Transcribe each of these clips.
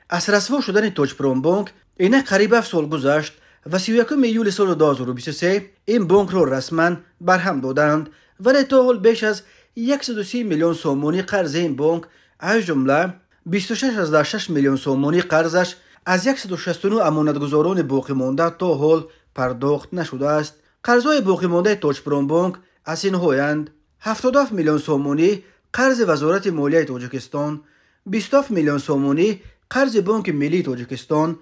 از رسوا شدن توچپرومبانک اینه قریب 7 سال گذشت و 31 ایول سال 2023 این بانک رو رسما برهم دادند، ولی تا حال بیش از 130 میلیون سومونی قرض این بانک از جمله 26.6 میلیون سومونی قرضش از 169 امانتگزاران باقی مانده تا حال پرداخت نشده است. قرضهای باقی مانده توچپرومبانک از اینهایند: 77 میلیون سومونی قرض وزارت مالیه تاجیکستان، 27 میلیون سومونی قرض بانک ملی تاجیکستان،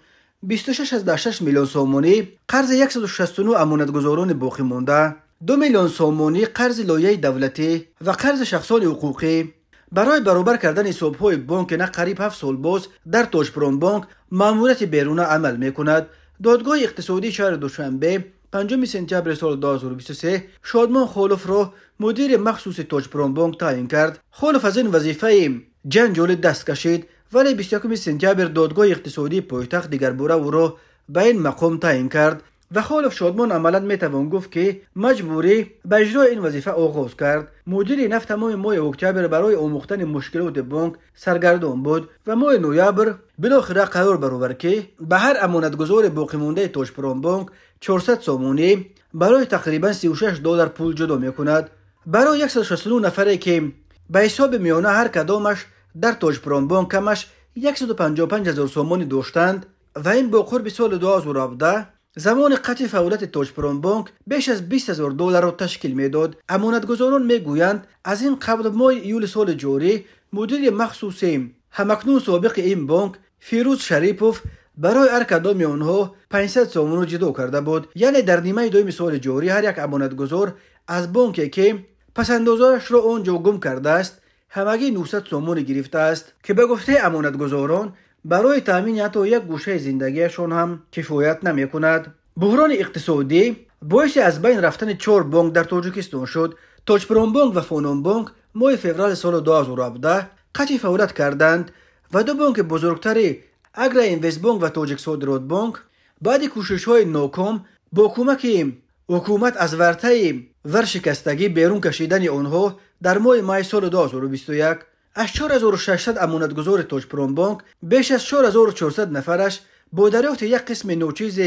26.6 میلیون سومونی قرض 169 امانتگزاران باقی مانده، 2 میلیون سومونی قرض لایحه دولتی و قرض شخصان حقوقی. برای برابر کردن حساب‌های بانک نه قریب 7 سال باز در توچپرومبانک ماموریت بیرونه عمل می‌کند. دادگاه اقتصادی شهر دوشنبه 5 سپتامبر سال 2023 شادمان خولف را مدیر مخصوص توچپرومبانک تعیین کرد. خولف از این وظیفه جنجالی دست کشید، ولی 21 سپتامبر دادگاه اقتصادی پایتخت دیگر باره او را به این مقام تعیین کرد و خولف شادمان عملاً میتوان گفت که مجبوری به اجرای این وظیفه آغاز کرد. مدیر نفت تمام ماه اکتبر برای آموختن مشکلات بانک سرگردان بود و ماه نوامبر بالاخره قرار برآورد که به هر امانتگزار باقی مانده توچپرومبانک 400 سومونی برای تقریبا 36 دلار پول جدا میکند. برای 169 نفره که به حساب میانه هر کدامش در توچپرومبانک کمش 155,000 سومونی داشتند و این با قرب سال 2017 زمان قطع فعالیت توچپرومبانک بیش از 20,000 دلار را تشکیل میداد. امانتگزاران میگویند از این قبل ماه ایول سال جاری مدیر مخصوص همکنون سابق این بانک فیروز شریپوف برای هر کدام آنها 500 سومون را جدا کرده بود. یعنی در نیمه دوم سال جاری هر یک امانتگزار از بانکی که پسندازش را آنجا گم کرده است همگی 900 سومون گرفته است که به گفته امانتگزاران برای تامین حتی یک گوشه زندگیشان هم کفایت نمی کند. بحران اقتصادی باعث از بین رفتن 4 بانک در تاجیکستان شد. توچپرومبانک و فونومبانک ماه فوریه سال 2017 قطع فعالیت کردند و 2 بانک بزرگتری اگرا اینوست بانک و تاجیک صادرات بانک بعد کوشش‌های ناکام با کمک حکومت از ورطه ورشکستگی بیرون کشیدن آنها در ماه سال 2021 از 4600 امانتگزار توچپرومبانک بیش از 4400 نفرش با دریافت یک قسم ناچیز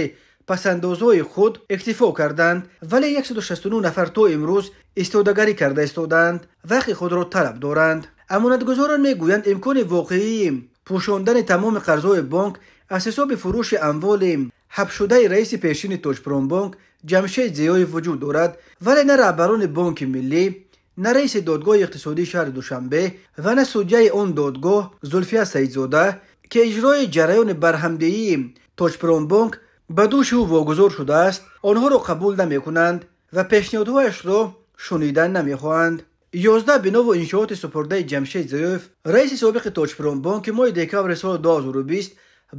پسندازهای خود اکتفا کردند، ولی 169 نفر تا امروز استودگری کرده استودند و حق خود را طلب دارند. امانتگزاران میگویند امکان واقعی پوشاندن تمام قرضهای بانک از حساب فروش اموال حبس شده رئیس پیشین توچپرومبانک جمشید زیایی وجود دارد، ولی نه رهبران بانک ملی، نه رئیس دادگاه اقتصادی شهر دوشنبه و نه سودجه آن دادگاه زلفیه سیدزاده که اجرای جریان برهمدهی توچپرومبانک به دوش او واگذار شده است آنها را قبول نمی کنند و پیشنهادهایش را شنیدن نمی خواهند. 11 بنا و انشاءات سپرده جمشید زیوف رئیس سابق توچپرومبانک ماه دکبر سال 2020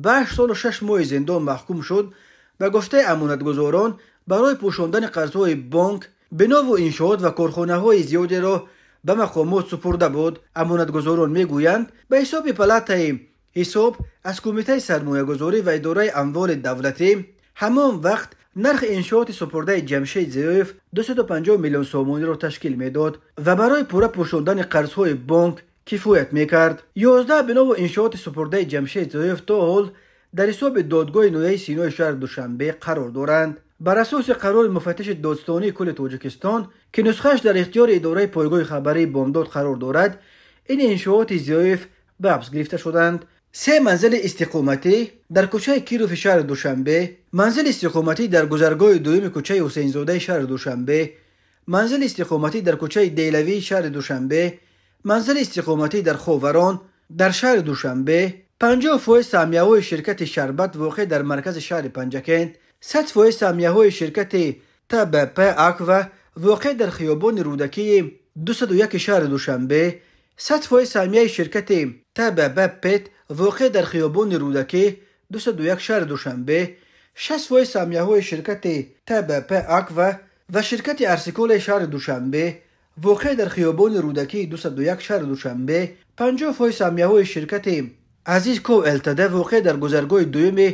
به 8 سال و 6 ماه زندان محکوم شد. به گفته امانتگزاران برای پوشاندن قرضهای بانک بنا و انشاءات و کارخانه‌های زیادی را به مقامات سپرده بود. امانتگزاران میگویند به حساب پلات حساب از کمیته سرمایه‌گذاری و اداره اموال دولتی همان وقت نرخ انشاءات سپرده جمشید زیوف 250 میلیون سومونی را تشکیل میداد و برای پوره پوشاندن قرضهای بانک کفایت میکرد. 11 بنا و انشاءات سپرده جمشید زیوف تا حال در حساب دادگاه نویه سینای شهر دوشنبه قرار دارند. بر اساس قرار مفتش دادستانی کل تاجیکستان که نسخهش در اختیار اداره پایگاه خبری بامداد قرار دارد، این انشاءات زیوف به حبس گرفته شدند. 3 منزل استقامتی در کوچه کیروف شهر دوشنبه، منزل استقامتی در گذرگاه دوم کوچه حسین زاده شهر دوشنبه، منزل استقامتی در کوچه دیلوی شهر دوشنبه، منزل استقامتی در خووران در شهر دوشنبه، 50% سهمیه‌های شرکت شربت واقع در مرکز شهر پنجکند، 100% سهمیه‌های شرکت تبپ اکوا واقع در خیابان رودکی 201 شهر دوشنبه، 100% سهمیه شرکت تبپ پت واقع در خیابان رودکی 201 شهر دوشنبه، 60% سهمیه‌های شرکت تبپ اکوا و شرکت ارسیکول شهر دوشنبه واقع در خیابان رودکی 201 شهر دوشنبه، 50% سهمیه‌های شرکت عزیز کو التده واقع در گذرگاه دوم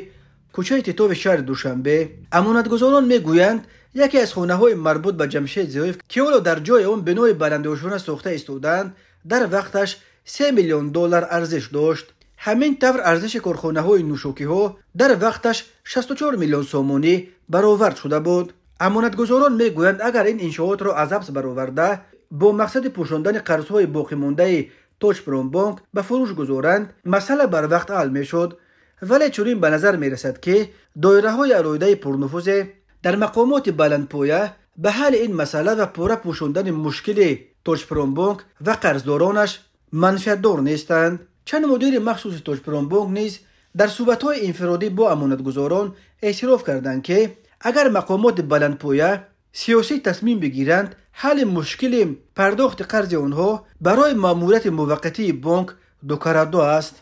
کوچه تیتو شهر دوشنبه. امانتگزاران میگویند یکی از خانه‌های مربوط به جمشید زیوف که اولو در جای آن بنای بلندوشانه ساخته استودند در وقتش 3 میلیون دلار ارزش داشت. همین طور ارزش کارخانه‌های نوشوکی‌ها در وقتش 64 میلیون سومونی برآورد شده بود. امانتگزاران میگویند اگر این انشاءات را از حبس برآورده با مقصد پوشاندن قرض‌های باقی مانده توچ پرون بانک به فروش گذارند، مسئله بر وقت حل میشد. ولی چنین به نظر میرسد که دایره‌های علایده پرنفوذ در مقامات بلندپایه به حل این مسئله و پوره پوشاندن مشکل توچ پرون بانک و قرضدارانش منفعت‌دار نیستند. چند مدیر مخصوص توچ پرون بانک نیز در صحبت‌های انفرادی با امانتگزاران اعتراف کردند که اگر مقامات بلندپایه سیاسی تصمیم بگیرند، حل مشکل پرداخت قرض آنها برای ماموریت موقتی بانک دو کار دو است.